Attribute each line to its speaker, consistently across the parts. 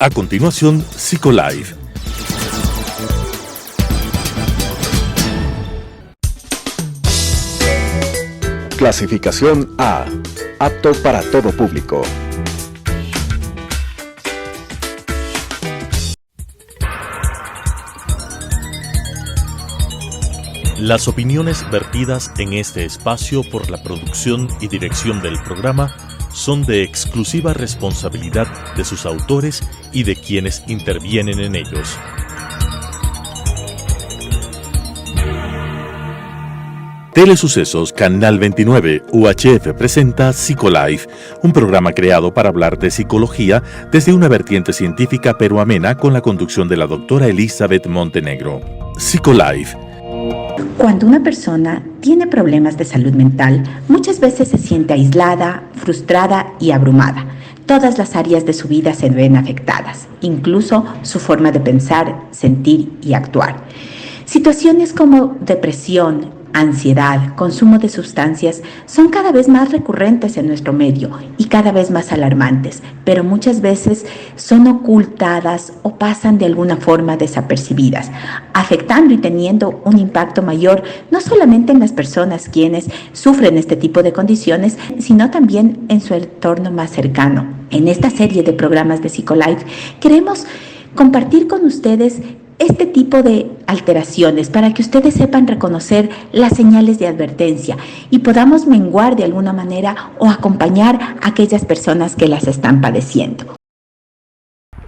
Speaker 1: A continuación, Psicolife.
Speaker 2: Clasificación A. Apto para todo público.
Speaker 1: Las opiniones vertidas en este espacio por la producción y dirección del programa son de exclusiva responsabilidad de sus autores y de quienes intervienen en ellos. Telesucesos Canal 29 UHF presenta Psicolife, un programa creado para hablar de psicología desde una vertiente científica pero amena con la conducción de la doctora Elizabeth Montenegro. Psicolife.
Speaker 3: Cuando una persona tiene problemas de salud mental, muchas veces se siente aislada, frustrada y abrumada. Todas las áreas de su vida se ven afectadas, incluso su forma de pensar, sentir y actuar. Situaciones como depresión, ansiedad, consumo de sustancias son cada vez más recurrentes en nuestro medio y cada vez más alarmantes, pero muchas veces son ocultadas o pasan de alguna forma desapercibidas, afectando y teniendo un impacto mayor no solamente en las personas quienes sufren este tipo de condiciones, sino también en su entorno más cercano. En esta serie de programas de Psicolife queremos compartir con ustedes este tipo de alteraciones para que ustedes sepan reconocer las señales de advertencia y podamos menguar de alguna manera o acompañar a aquellas personas que las están padeciendo.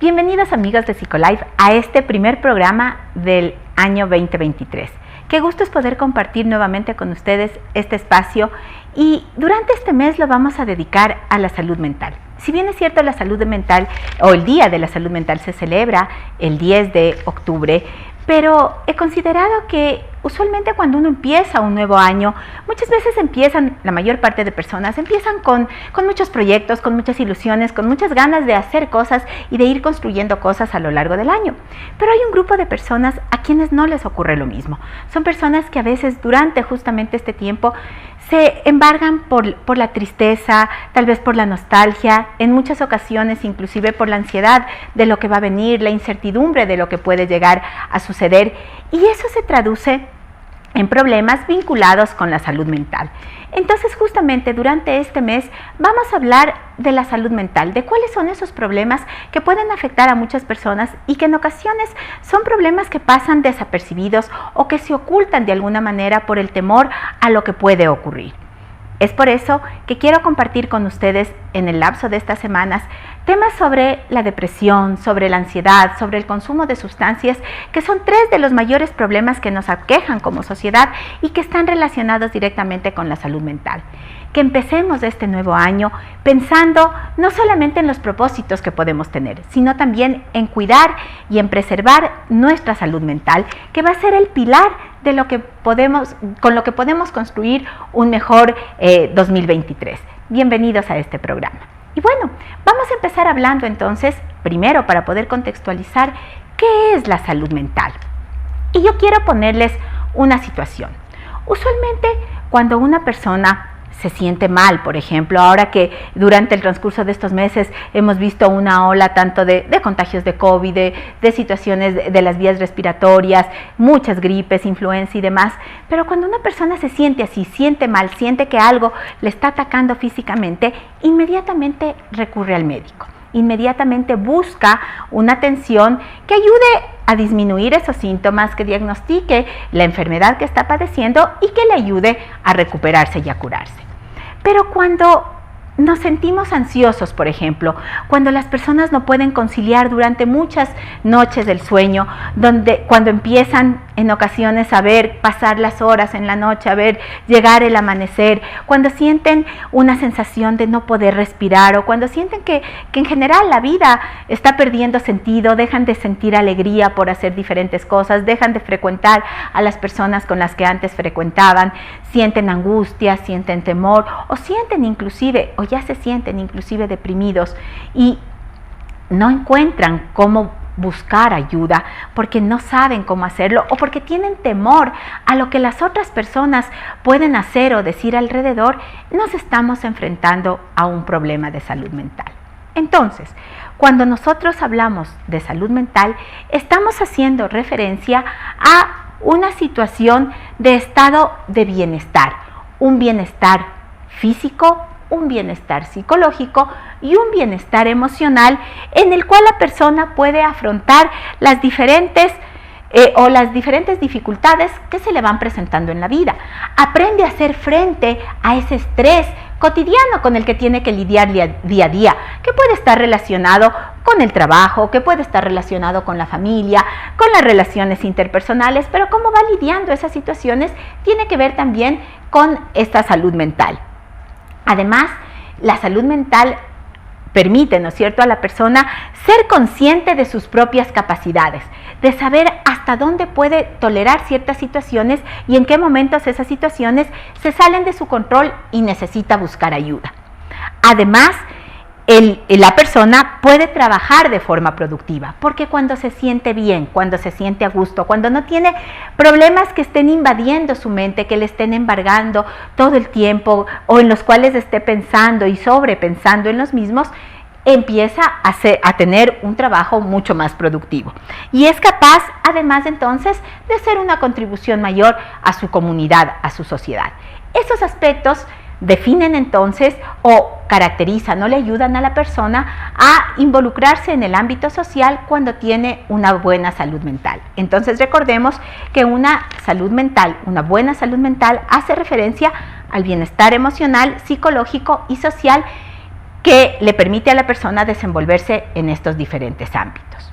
Speaker 3: Bienvenidos amigos de Psicolife a este primer programa del año 2023. Qué gusto es poder compartir nuevamente con ustedes este espacio y durante este mes lo vamos a dedicar a la salud mental. Si bien es cierto, la salud mental o el Día de la Salud Mental se celebra el 10 de octubre, pero he considerado que usualmente cuando uno empieza un nuevo año, muchas veces la mayor parte de personas empiezan con muchos proyectos, con muchas ilusiones, con muchas ganas de hacer cosas y de ir construyendo cosas a lo largo del año. Pero hay un grupo de personas a quienes no les ocurre lo mismo. Son personas que a veces durante justamente este tiempo se embargan por la tristeza, tal vez por la nostalgia, en muchas ocasiones inclusive por la ansiedad de lo que va a venir, la incertidumbre de lo que puede llegar a suceder, y eso se traduce en problemas vinculados con la salud mental. Entonces, justamente durante este mes vamos a hablar de la salud mental, de cuáles son esos problemas que pueden afectar a muchas personas y que en ocasiones son problemas que pasan desapercibidos o que se ocultan de alguna manera por el temor a lo que puede ocurrir. Es por eso que quiero compartir con ustedes en el lapso de estas semanas temas sobre la depresión, sobre la ansiedad, sobre el consumo de sustancias, que son tres de los mayores problemas que nos aquejan como sociedad y que están relacionados directamente con la salud mental. Que empecemos este nuevo año pensando no solamente en los propósitos que podemos tener, sino también en cuidar y en preservar nuestra salud mental, que va a ser el pilar de con lo que podemos construir un mejor 2023. Bienvenidos a este programa. Y bueno, vamos a empezar hablando entonces, primero para poder contextualizar qué es la salud mental. Y yo quiero ponerles una situación. Usualmente cuando una persona se siente mal, por ejemplo, ahora que durante el transcurso de estos meses hemos visto una ola tanto de contagios de COVID, de situaciones de las vías respiratorias, muchas gripes, influenza y demás, pero cuando una persona se siente así, siente mal, siente que algo le está atacando físicamente, inmediatamente recurre al médico. Inmediatamente busca una atención que ayude a disminuir esos síntomas, que diagnostique la enfermedad que está padeciendo y que le ayude a recuperarse y a curarse. Pero cuando nos sentimos ansiosos, por ejemplo, cuando las personas no pueden conciliar durante muchas noches del sueño, cuando empiezan en ocasiones a ver pasar las horas en la noche, a ver llegar el amanecer, cuando sienten una sensación de no poder respirar o cuando sienten que en general la vida está perdiendo sentido, dejan de sentir alegría por hacer diferentes cosas, dejan de frecuentar a las personas con las que antes frecuentaban, sienten angustia, sienten temor o sienten inclusive o ya se sienten inclusive deprimidos y no encuentran cómo buscar ayuda porque no saben cómo hacerlo o porque tienen temor a lo que las otras personas pueden hacer o decir alrededor, nos estamos enfrentando a un problema de salud mental. Entonces, cuando nosotros hablamos de salud mental, estamos haciendo referencia a una situación de estado de bienestar, un bienestar físico, un bienestar psicológico y un bienestar emocional en el cual la persona puede afrontar las diferentes dificultades que se le van presentando en la vida. Aprende a hacer frente a ese estrés cotidiano con el que tiene que lidiar día a día, que puede estar relacionado con el trabajo, que puede estar relacionado con la familia, con las relaciones interpersonales, pero cómo va lidiando esas situaciones tiene que ver también con esta salud mental. Además, la salud mental permite, ¿no es cierto?, a la persona ser consciente de sus propias capacidades, de saber hasta dónde puede tolerar ciertas situaciones y en qué momentos esas situaciones se salen de su control y necesita buscar ayuda. Además, la persona puede trabajar de forma productiva, porque cuando se siente bien, cuando se siente a gusto, cuando no tiene problemas que estén invadiendo su mente, que le estén embargando todo el tiempo o en los cuales esté pensando y sobrepensando en los mismos, empieza a tener un trabajo mucho más productivo y es capaz además entonces de hacer una contribución mayor a su comunidad, a su sociedad. Esos aspectos definen entonces o caracterizan o le ayudan a la persona a involucrarse en el ámbito social cuando tiene una buena salud mental. Entonces recordemos que una buena salud mental hace referencia al bienestar emocional, psicológico y social que le permite a la persona desenvolverse en estos diferentes ámbitos.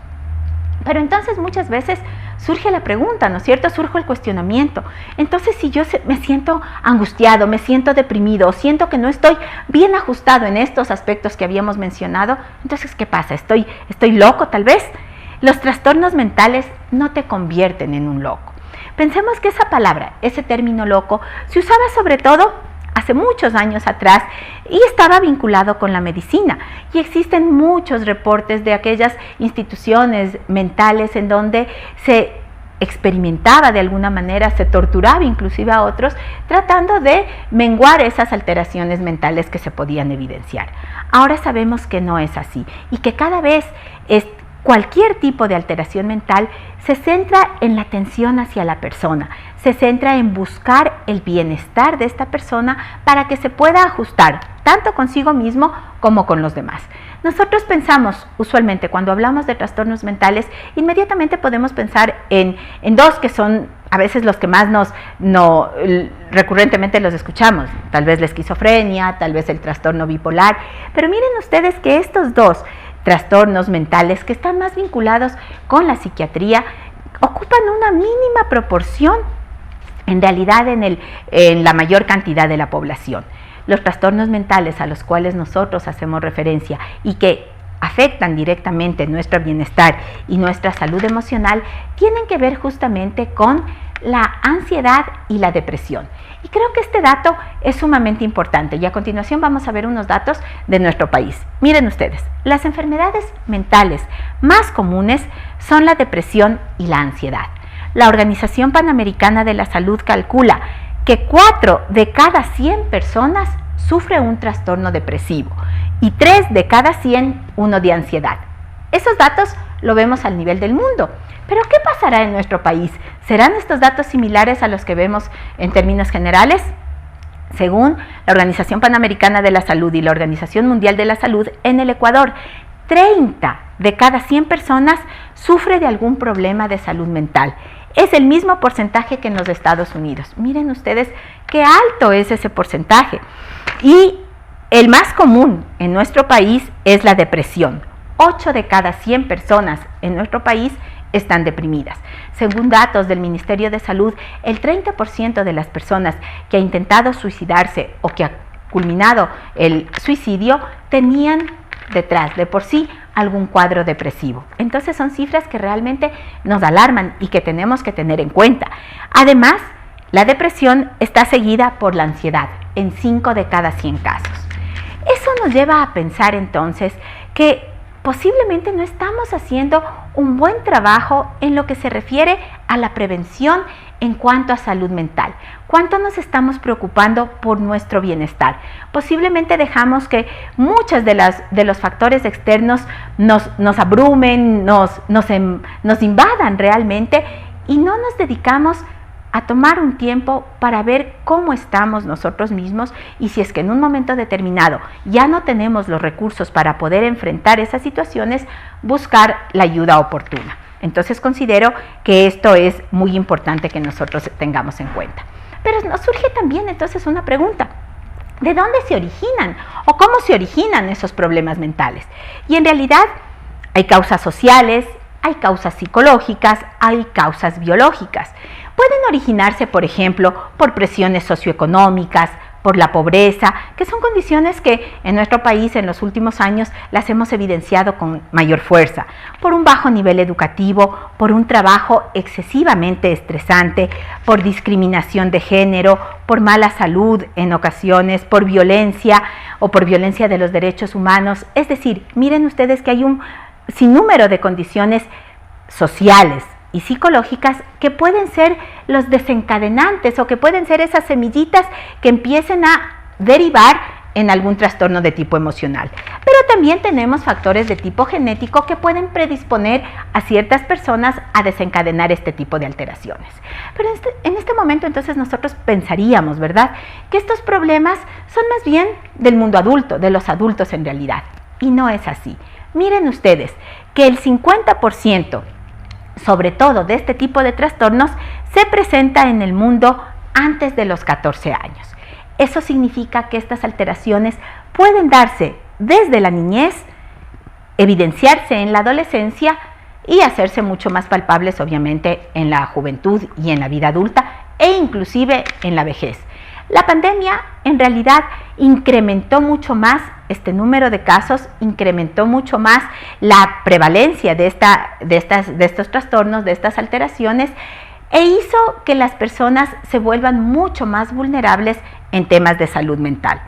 Speaker 3: Pero entonces muchas veces surge la pregunta, ¿no es cierto? Surge el cuestionamiento. Entonces, si yo me siento angustiado, me siento deprimido, o siento que no estoy bien ajustado en estos aspectos que habíamos mencionado, entonces, ¿qué pasa? ¿Estoy loco tal vez? Los trastornos mentales no te convierten en un loco. Pensemos que esa palabra, ese término loco, se usaba sobre todo hace muchos años atrás y estaba vinculado con la medicina. Y existen muchos reportes de aquellas instituciones mentales en donde se experimentaba de alguna manera, se torturaba inclusive a otros, tratando de menguar esas alteraciones mentales que se podían evidenciar. Ahora sabemos que no es así y que cada vez cualquier tipo de alteración mental se centra en la atención hacia la persona, se centra en buscar el bienestar de esta persona para que se pueda ajustar tanto consigo mismo como con los demás. Nosotros pensamos usualmente cuando hablamos de trastornos mentales, inmediatamente podemos pensar en dos que son a veces los que más recurrentemente los escuchamos, tal vez la esquizofrenia, tal vez el trastorno bipolar, pero miren ustedes que estos dos trastornos mentales que están más vinculados con la psiquiatría ocupan una mínima proporción en realidad en la mayor cantidad de la población. Los trastornos mentales a los cuales nosotros hacemos referencia y que afectan directamente nuestro bienestar y nuestra salud emocional tienen que ver justamente con la ansiedad y la depresión. Y creo que este dato es sumamente importante y a continuación vamos a ver unos datos de nuestro país. Miren ustedes, las enfermedades mentales más comunes son la depresión y la ansiedad. La Organización Panamericana de la Salud calcula que 4 de cada 100 personas sufre un trastorno depresivo y 3 de cada 100 uno de ansiedad. Esos datos lo vemos al nivel del mundo. Pero ¿qué pasará en nuestro país? ¿Serán estos datos similares a los que vemos en términos generales? Según la Organización Panamericana de la Salud y la Organización Mundial de la Salud, en el Ecuador, 30 de cada 100 personas sufre de algún problema de salud mental. Es el mismo porcentaje que en los Estados Unidos. Miren ustedes qué alto es ese porcentaje. Y el más común en nuestro país es la depresión. 8 de cada 100 personas en nuestro país están deprimidas. Según datos del Ministerio de Salud, el 30% de las personas que ha intentado suicidarse o que ha culminado el suicidio tenían detrás de por sí algún cuadro depresivo. Entonces son cifras que realmente nos alarman y que tenemos que tener en cuenta. Además, la depresión está seguida por la ansiedad en 5 de cada 100 casos. Eso nos lleva a pensar entonces que posiblemente no estamos haciendo un buen trabajo en lo que se refiere a la prevención en cuanto a salud mental. ¿Cuánto nos estamos preocupando por nuestro bienestar? Posiblemente dejamos que muchos de los factores externos nos abrumen, nos invadan realmente y no nos dedicamos a tomar un tiempo para ver cómo estamos nosotros mismos y si es que en un momento determinado ya no tenemos los recursos para poder enfrentar esas situaciones, buscar la ayuda oportuna. Entonces considero que esto es muy importante que nosotros tengamos en cuenta. Pero nos surge también entonces una pregunta: ¿de dónde se originan o cómo se originan esos problemas mentales? Y en realidad hay causas sociales, hay causas psicológicas, hay causas biológicas. Pueden originarse, por ejemplo, por presiones socioeconómicas, por la pobreza, que son condiciones que en nuestro país en los últimos años las hemos evidenciado con mayor fuerza, por un bajo nivel educativo, por un trabajo excesivamente estresante, por discriminación de género, por mala salud en ocasiones, por violencia o por violencia de los derechos humanos. Es decir, miren ustedes que hay un sinnúmero de condiciones sociales y psicológicas que pueden ser los desencadenantes o que pueden ser esas semillitas que empiecen a derivar en algún trastorno de tipo emocional. Pero también tenemos factores de tipo genético que pueden predisponer a ciertas personas a desencadenar este tipo de alteraciones. Pero en este momento entonces nosotros pensaríamos, ¿verdad?, que estos problemas son más bien del mundo adulto, de los adultos en realidad. Y no es así. Miren ustedes que el 50%, sobre todo de este tipo de trastornos, se presenta en el mundo antes de los 14 años. Eso significa que estas alteraciones pueden darse desde la niñez, evidenciarse en la adolescencia y hacerse mucho más palpables, obviamente, en la juventud y en la vida adulta e inclusive en la vejez. La pandemia en realidad incrementó mucho más este número de casos, incrementó mucho más la prevalencia de estos trastornos, de estas alteraciones, e hizo que las personas se vuelvan mucho más vulnerables en temas de salud mental.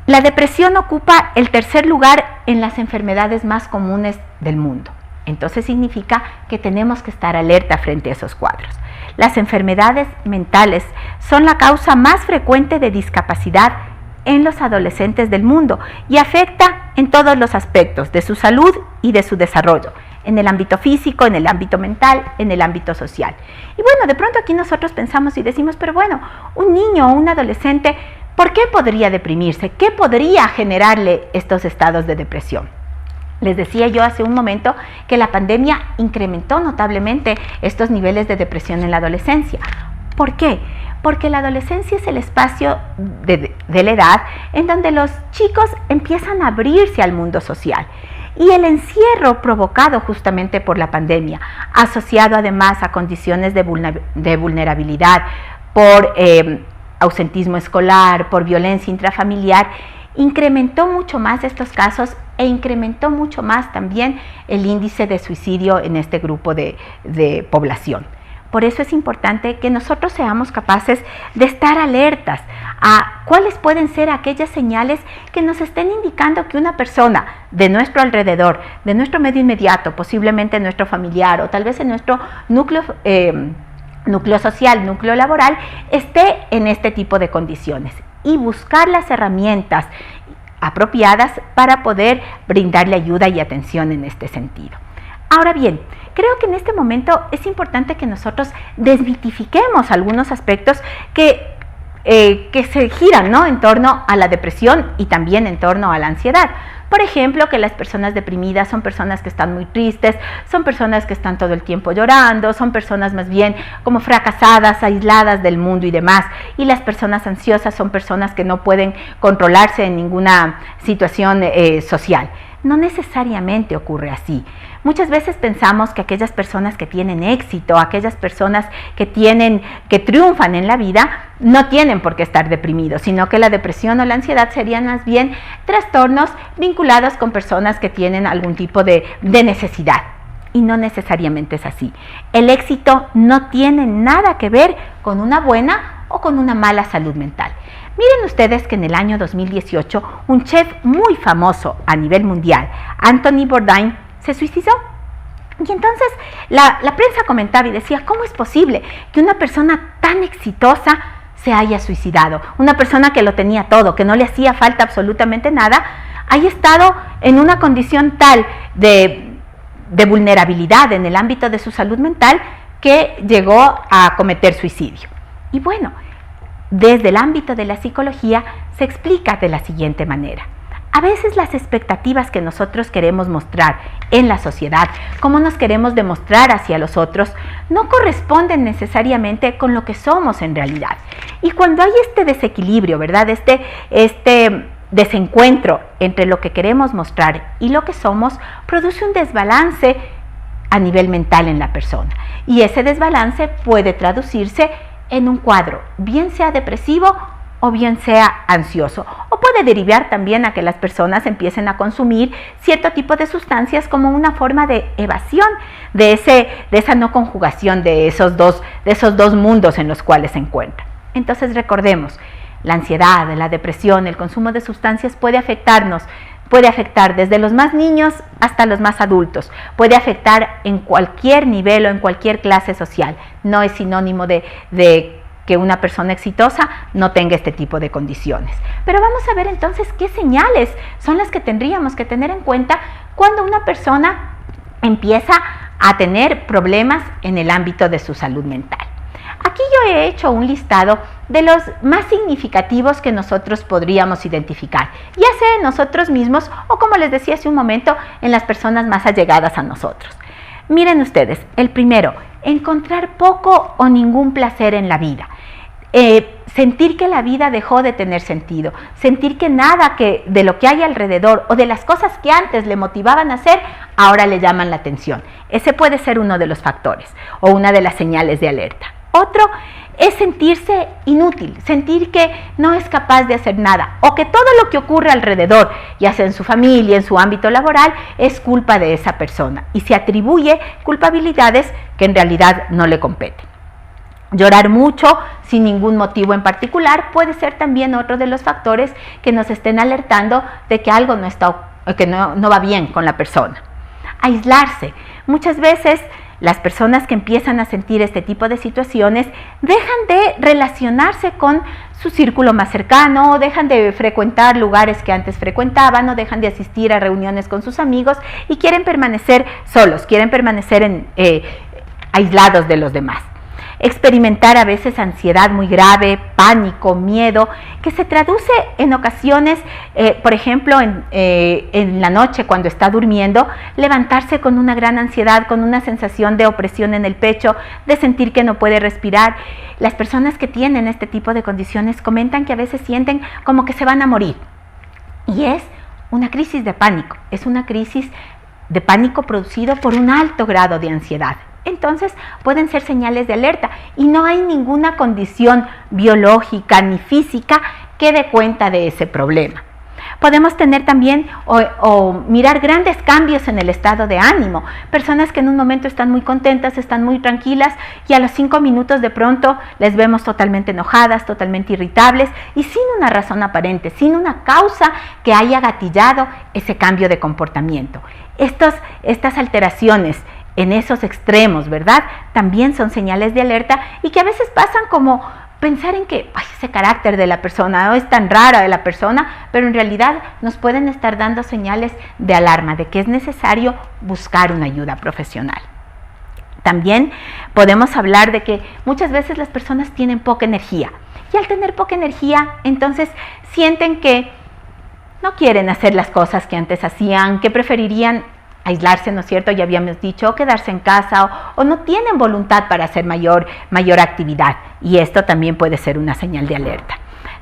Speaker 3: La depresión ocupa el tercer lugar en las enfermedades más comunes del mundo. Entonces significa que tenemos que estar alerta frente a esos cuadros. Las enfermedades mentales son la causa más frecuente de discapacidad en los adolescentes del mundo y afecta en todos los aspectos de su salud y de su desarrollo, en el ámbito físico, en el ámbito mental, en el ámbito social. Y bueno, de pronto aquí nosotros pensamos y decimos, pero bueno, un niño o un adolescente, ¿por qué podría deprimirse? ¿Qué podría generarle estos estados de depresión? Les decía yo hace un momento que la pandemia incrementó notablemente estos niveles de depresión en la adolescencia. ¿Por qué? Porque la adolescencia es el espacio de la edad en donde los chicos empiezan a abrirse al mundo social. Y el encierro provocado justamente por la pandemia, asociado además a condiciones de vulnerabilidad por ausentismo escolar, por violencia intrafamiliar, incrementó mucho más estos casos e incrementó mucho más también el índice de suicidio en este grupo de población. Por eso es importante que nosotros seamos capaces de estar alertas a cuáles pueden ser aquellas señales que nos estén indicando que una persona de nuestro alrededor, de nuestro medio inmediato, posiblemente nuestro familiar o tal vez en nuestro núcleo social, núcleo laboral, esté en este tipo de condiciones y buscar las herramientas apropiadas para poder brindarle ayuda y atención en este sentido. Ahora bien, creo que en este momento es importante que nosotros desmitifiquemos algunos aspectos que se giran, ¿no?, en torno a la depresión y también en torno a la ansiedad. Por ejemplo, que las personas deprimidas son personas que están muy tristes, son personas que están todo el tiempo llorando, son personas más bien como fracasadas, aisladas del mundo y demás. Y las personas ansiosas son personas que no pueden controlarse en ninguna situación social. No necesariamente ocurre así. Muchas veces pensamos que aquellas personas que tienen éxito, aquellas personas que triunfan en la vida, no tienen por qué estar deprimidos, sino que la depresión o la ansiedad serían más bien trastornos vinculados con personas que tienen algún tipo de necesidad. Y no necesariamente es así. El éxito no tiene nada que ver con una buena o con una mala salud mental. Miren ustedes que en el año 2018 un chef muy famoso a nivel mundial, Anthony Bourdain, se suicidó. Y entonces la prensa comentaba y decía, ¿cómo es posible que una persona tan exitosa se haya suicidado? Una persona que lo tenía todo, que no le hacía falta absolutamente nada, haya estado en una condición tal de vulnerabilidad en el ámbito de su salud mental que llegó a cometer suicidio. Y bueno, desde el ámbito de la psicología se explica de la siguiente manera. A veces las expectativas que nosotros queremos mostrar en la sociedad, cómo nos queremos demostrar hacia los otros, no corresponden necesariamente con lo que somos en realidad. Y cuando hay este desequilibrio, ¿verdad? Este desencuentro entre lo que queremos mostrar y lo que somos, produce un desbalance a nivel mental en la persona. Y ese desbalance puede traducirse en un cuadro, bien sea depresivo o bien sea ansioso, o puede derivar también a que las personas empiecen a consumir cierto tipo de sustancias como una forma de evasión de esa no conjugación de esos dos mundos en los cuales se encuentran. Entonces recordemos, la ansiedad, la depresión, el consumo de sustancias puede afectar desde los más niños hasta los más adultos, puede afectar en cualquier nivel o en cualquier clase social. No es sinónimo de que una persona exitosa no tenga este tipo de condiciones. Pero vamos a ver entonces qué señales son las que tendríamos que tener en cuenta cuando una persona empieza a tener problemas en el ámbito de su salud mental. Aquí yo he hecho un listado de los más significativos que nosotros podríamos identificar, ya sea en nosotros mismos o, como les decía hace un momento, en las personas más allegadas a nosotros. Miren ustedes, el primero, encontrar poco o ningún placer en la vida. Sentir que la vida dejó de tener sentido, sentir que nada de lo que hay alrededor o de las cosas que antes le motivaban a hacer, ahora le llaman la atención. Ese puede ser uno de los factores o una de las señales de alerta. Otro es sentirse inútil, sentir que no es capaz de hacer nada o que todo lo que ocurre alrededor, ya sea en su familia, en su ámbito laboral, es culpa de esa persona y se atribuye culpabilidades que en realidad no le competen. Llorar mucho sin ningún motivo en particular puede ser también otro de los factores que nos estén alertando de que algo no va bien con la persona. Aislarse. Muchas veces las personas que empiezan a sentir este tipo de situaciones dejan de relacionarse con su círculo más cercano, dejan de frecuentar lugares que antes frecuentaban o dejan de asistir a reuniones con sus amigos y quieren permanecer solos, quieren permanecer aislados de los demás. Experimentar a veces ansiedad muy grave, pánico, miedo, que se traduce en ocasiones, por ejemplo, en la noche cuando está durmiendo, levantarse con una gran ansiedad, con una sensación de opresión en el pecho, de sentir que no puede respirar. Las personas que tienen este tipo de condiciones comentan que a veces sienten como que se van a morir. Y es una crisis de pánico, es una crisis de pánico producido por un alto grado de ansiedad. Entonces pueden ser señales de alerta y no hay ninguna condición biológica ni física que dé cuenta de ese problema. Podemos tener también o mirar grandes cambios en el estado de ánimo. Personas que en un momento están muy contentas, están muy tranquilas y a los 5 minutos de pronto les vemos totalmente enojadas, totalmente irritables y sin una razón aparente, sin una causa que haya gatillado ese cambio de comportamiento. Estas alteraciones en esos extremos, ¿verdad? También son señales de alerta y que a veces pasan como pensar en que ese carácter de la persona no es tan rara de la persona, pero en realidad nos pueden estar dando señales de alarma de que es necesario buscar una ayuda profesional. También podemos hablar de que muchas veces las personas tienen poca energía y al tener poca energía, entonces sienten que no quieren hacer las cosas que antes hacían, que preferirían aislarse, ¿no es cierto? Ya habíamos dicho, o quedarse en casa o no tienen voluntad para hacer mayor actividad y esto también puede ser una señal de alerta.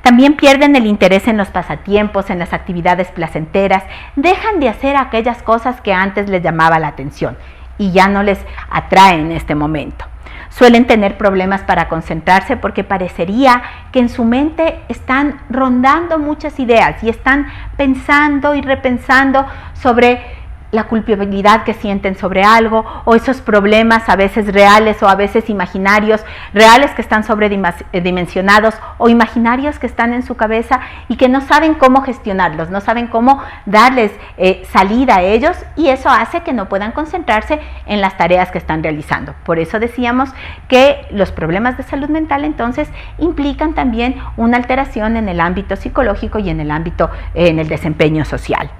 Speaker 3: También pierden el interés en los pasatiempos, en las actividades placenteras, dejan de hacer aquellas cosas que antes les llamaba la atención y ya no les atrae en este momento. Suelen tener problemas para concentrarse porque parecería que en su mente están rondando muchas ideas y están pensando y repensando sobre la culpabilidad que sienten sobre algo, o esos problemas a veces reales o a veces imaginarios, reales que están sobredimensionados o imaginarios que están en su cabeza y que no saben cómo gestionarlos, no saben cómo darles salida a ellos, y eso hace que no puedan concentrarse en las tareas que están realizando. Por eso decíamos que los problemas de salud mental entonces implican también una alteración en el ámbito psicológico y en el ámbito, en el desempeño social.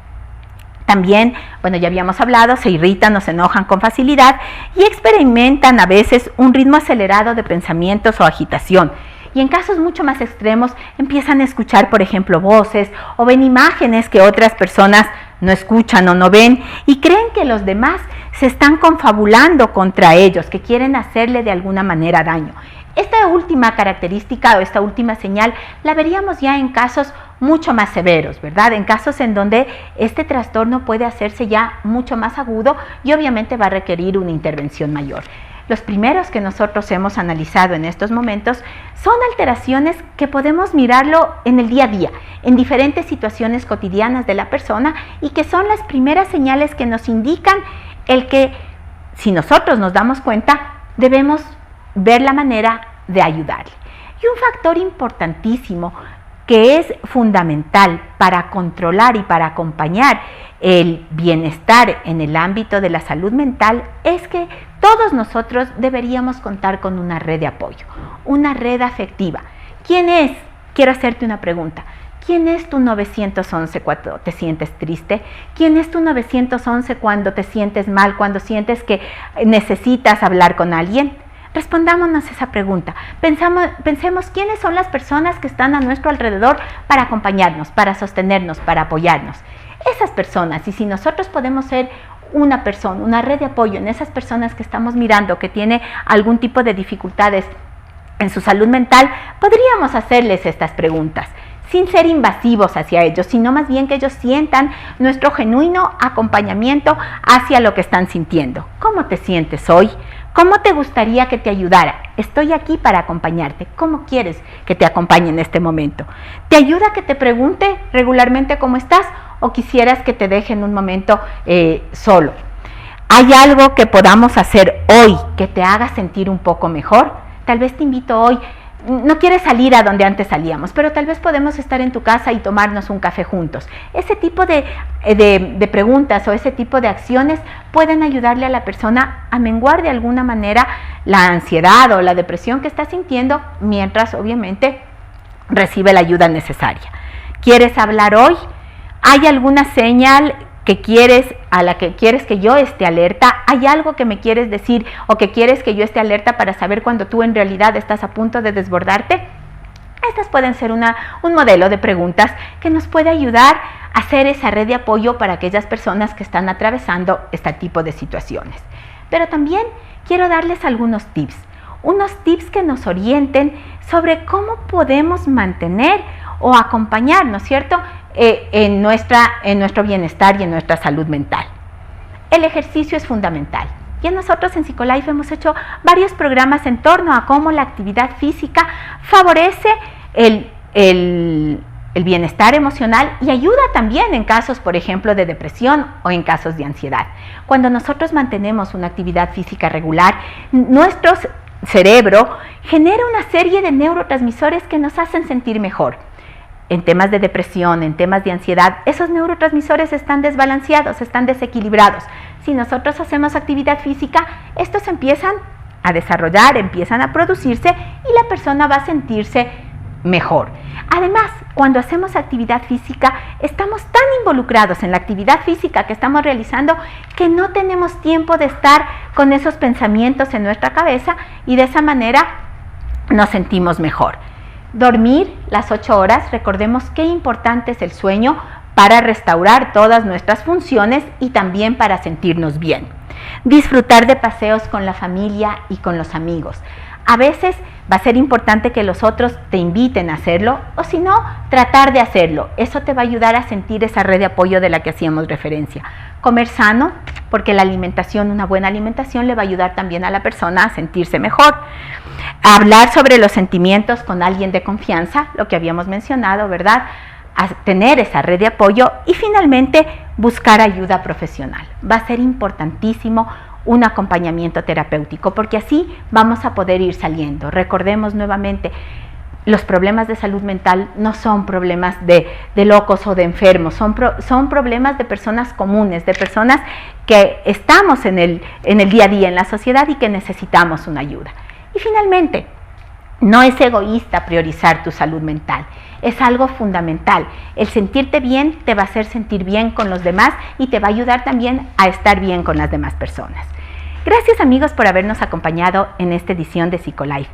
Speaker 3: También, bueno, ya habíamos hablado, se irritan o se enojan con facilidad y experimentan a veces un ritmo acelerado de pensamientos o agitación. Y en casos mucho más extremos empiezan a escuchar, por ejemplo, voces o ven imágenes que otras personas no escuchan o no ven, y creen que los demás se están confabulando contra ellos, que quieren hacerle de alguna manera daño. Esta última característica o esta última señal la veríamos ya en casos mucho más severos, ¿verdad? En casos en donde este trastorno puede hacerse ya mucho más agudo y obviamente va a requerir una intervención mayor. Los primeros que nosotros hemos analizado en estos momentos son alteraciones que podemos mirarlo en el día a día, en diferentes situaciones cotidianas de la persona, y que son las primeras señales que nos indican el que, si nosotros nos damos cuenta, debemos ver la manera de ayudarle. Y un factor importantísimo que es fundamental para controlar y para acompañar el bienestar en el ámbito de la salud mental es que todos nosotros deberíamos contar con una red de apoyo, una red afectiva. ¿Quién es? Quiero hacerte una pregunta. ¿Quién es tu 911 cuando te sientes triste? ¿Quién es tu 911 cuando te sientes mal, cuando sientes que necesitas hablar con alguien? Respondámonos esa pregunta. Pensemos quiénes son las personas que están a nuestro alrededor para acompañarnos, para sostenernos, para apoyarnos. Esas personas, y si nosotros podemos ser una persona, una red de apoyo en esas personas que estamos mirando que tiene algún tipo de dificultades en su salud mental, podríamos hacerles estas preguntas sin ser invasivos hacia ellos, sino más bien que ellos sientan nuestro genuino acompañamiento hacia lo que están sintiendo. ¿Cómo te sientes hoy? ¿Cómo te gustaría que te ayudara? Estoy aquí para acompañarte. ¿Cómo quieres que te acompañe en este momento? ¿Te ayuda que te pregunte regularmente cómo estás, o quisieras que te deje en un momento solo? ¿Hay algo que podamos hacer hoy que te haga sentir un poco mejor? Tal vez te invito hoy. No quieres salir a donde antes salíamos, pero tal vez podemos estar en tu casa y tomarnos un café juntos. Ese tipo de preguntas o ese tipo de acciones pueden ayudarle a la persona a menguar de alguna manera la ansiedad o la depresión que está sintiendo, mientras obviamente recibe la ayuda necesaria. ¿Quieres hablar hoy? ¿Hay alguna señal a la que quieres que yo esté alerta? ¿Hay algo que me quieres decir o que quieres que yo esté alerta para saber cuando tú en realidad estás a punto de desbordarte? Estas pueden ser un modelo de preguntas que nos puede ayudar a hacer esa red de apoyo para aquellas personas que están atravesando este tipo de situaciones. Pero también quiero darles algunos tips, unos tips que nos orienten sobre cómo podemos mantener o acompañar, ¿no es cierto?, en nuestro bienestar y en nuestra salud mental. El ejercicio es fundamental. Ya nosotros en Psicolife hemos hecho varios programas en torno a cómo la actividad física favorece el bienestar emocional y ayuda también en casos, por ejemplo, de depresión o en casos de ansiedad. Cuando nosotros mantenemos una actividad física regular, nuestro cerebro genera una serie de neurotransmisores que nos hacen sentir mejor. En temas de depresión, en temas de ansiedad, esos neurotransmisores están desbalanceados, están desequilibrados. Si nosotros hacemos actividad física, estos empiezan a desarrollar, empiezan a producirse y la persona va a sentirse mejor. Además, cuando hacemos actividad física, estamos tan involucrados en la actividad física que estamos realizando que no tenemos tiempo de estar con esos pensamientos en nuestra cabeza, y de esa manera nos sentimos mejor. Dormir las 8 horas, recordemos qué importante es el sueño para restaurar todas nuestras funciones y también para sentirnos bien. Disfrutar de paseos con la familia y con los amigos. A veces va a ser importante que los otros te inviten a hacerlo, o si no, tratar de hacerlo. Eso te va a ayudar a sentir esa red de apoyo de la que hacíamos referencia. Comer sano, porque la alimentación, una buena alimentación, le va a ayudar también a la persona a sentirse mejor. Hablar sobre los sentimientos con alguien de confianza, lo que habíamos mencionado, ¿verdad? a tener esa red de apoyo y finalmente buscar ayuda profesional. Va a ser importantísimo un acompañamiento terapéutico porque así vamos a poder ir saliendo. Recordemos nuevamente, los problemas de salud mental no son problemas de locos o de enfermos, son problemas de personas comunes, de personas que estamos en el día a día en la sociedad y que necesitamos una ayuda. Y finalmente, no es egoísta priorizar tu salud mental, es algo fundamental. El sentirte bien te va a hacer sentir bien con los demás y te va a ayudar también a estar bien con las demás personas. Gracias amigos por habernos acompañado en esta edición de Psicolife.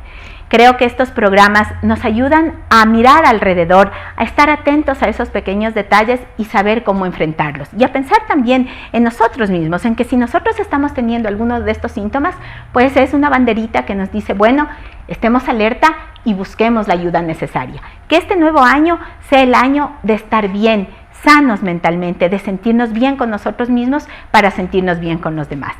Speaker 3: Creo que estos programas nos ayudan a mirar alrededor, a estar atentos a esos pequeños detalles y saber cómo enfrentarlos. Y a pensar también en nosotros mismos, en que si nosotros estamos teniendo algunos de estos síntomas, pues es una banderita que nos dice, bueno, estemos alerta y busquemos la ayuda necesaria. Que este nuevo año sea el año de estar bien, sanos mentalmente, de sentirnos bien con nosotros mismos para sentirnos bien con los demás.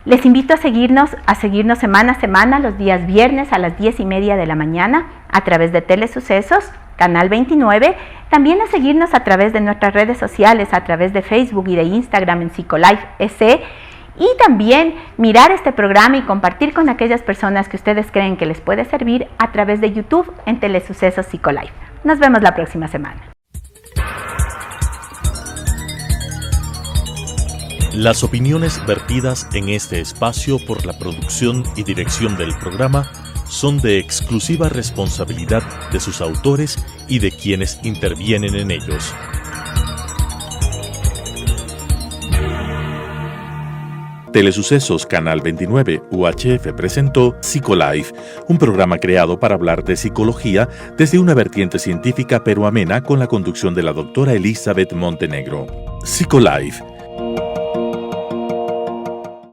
Speaker 3: Les invito a seguirnos semana a semana, los días viernes a las 10:30 de la mañana a través de Telesucesos, Canal 29. También a seguirnos a través de nuestras redes sociales, a través de Facebook y de Instagram en Psicolife SC. Y también mirar este programa y compartir con aquellas personas que ustedes creen que les puede servir a través de YouTube en Telesucesos Psicolife. Nos vemos la próxima semana.
Speaker 1: Las opiniones vertidas en este espacio por la producción y dirección del programa son de exclusiva responsabilidad de sus autores y de quienes intervienen en ellos. Telesucesos Canal 29 UHF presentó Psicolife, un programa creado para hablar de psicología desde una vertiente científica pero amena con la conducción de la doctora Elizabeth Montenegro. Psicolife